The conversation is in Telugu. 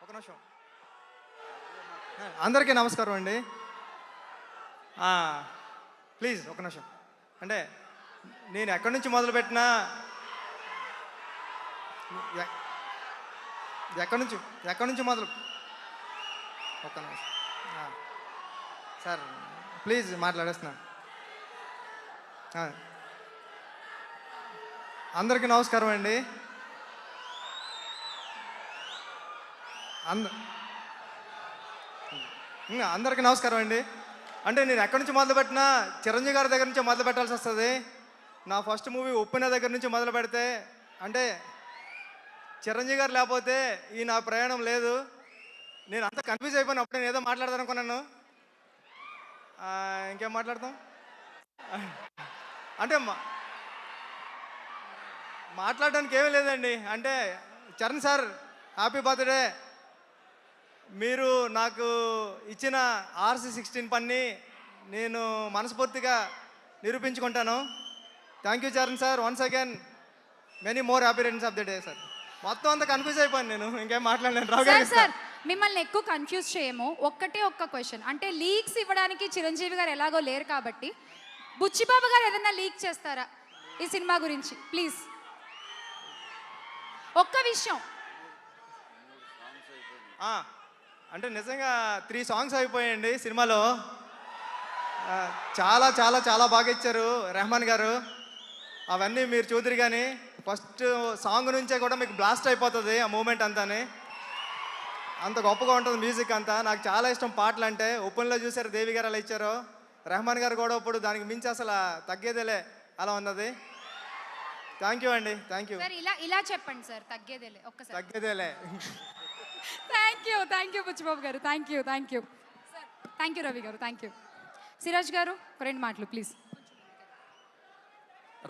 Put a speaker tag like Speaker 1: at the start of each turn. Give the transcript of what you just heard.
Speaker 1: ఒక నిమిషం. అందరికీ నమస్కారం అండి. ప్లీజ్ ఒక నిమిషం. అంటే నేను ఎక్కడి నుంచి మొదలుపెట్టినా ఎ- ఎక్కడి నుంచి మొదలు ఒక్క నిమిషం. ఆ, సార్ ప్లీజ్ మాట్లాడేస్తున్నా. ఆ, అందరికీ నమస్కారం అండి. అంద అందరికీ నమస్కారం అండి. అంటే నేను ఎక్కడి నుంచి మొదలుపెట్టినా చిరంజీవి గారి దగ్గర నుంచే మొదలు పెట్టాల్సి వస్తుంది. నా ఫస్ట్ మూవీ ఉప్పిన దగ్గర నుంచి మొదలు పెడితే అంటే చిరంజీవి గారు లేకపోతే ఈ నా ప్రయాణం లేదు. నేను అంత కన్ఫ్యూజ్ అయిపోయిన అప్పుడు నేను ఏదో మాట్లాడదాం అనుకున్నాను. ఇంకేం మాట్లాడతాం అంటే మాట్లాడడానికి ఏమీ లేదండి. అంటే చరణ్ సార్ హ్యాపీ బర్త్డే. మీరు నాకు ఇచ్చిన RC16 పని నేను మనస్ఫూర్తిగా నిరూపించుకుంటాను. Thank you Charan sir. Once again many more happy returns of the day sir. మొత్తం అంతా కన్ఫ్యూజ్ అయిపోయాను నేను. ఇంకేం మాట్లాడలేను. రావు గారు
Speaker 2: సార్ మిమ్మల్ని ఎక్కువ కన్ఫ్యూజ్ చేయము. ఒక్క క్వశ్చన్. అంటే లీక్స్ ఇవ్వడానికి చిరంజీవి గారు ఎలాగో లేరు కాబట్టి బుచ్చిబాబు గారు ఏదైనా లీక్ చేస్తారా ఈ సినిమా గురించి? ప్లీజ్ ఒక్క విషయం.
Speaker 1: అంటే నిజంగా 3 సాంగ్స్ అయిపోయాయండి సినిమాలో. చాలా చాలా చాలా బాగా ఇచ్చారు రెహమాన్ గారు. అవన్నీ మీరు చూద్దరు. కానీ ఫస్ట్ సాంగ్ నుంచే కూడా మీకు బ్లాస్ట్ అయిపోతుంది ఆ మూమెంట్ అంతానే. అంత గొప్పగా ఉంటుంది మ్యూజిక్ అంతా. నాకు చాలా ఇష్టం పాటలు అంటే. ఓపెన్లో చూసారు దేవి గారు అలా ఇచ్చారు. రెహమాన్ గారు కూడా ఇప్పుడు దానికి మించి అసలు తగ్గేదేలే అలా ఉన్నది. థ్యాంక్ యూ అండి. Thank you.
Speaker 2: సార్ ఇలా చెప్పండి సార్. తగ్గేదేలే ఒక్కసారి.
Speaker 1: తగ్గేదేలే.
Speaker 2: థ్యాంక్ యూ బుచ్చిబాబు గారు. Thank you sir. Thank you Ravi గారు. Thank you. సిరాజ్ గారు 2 మాటలు ప్లీజ్.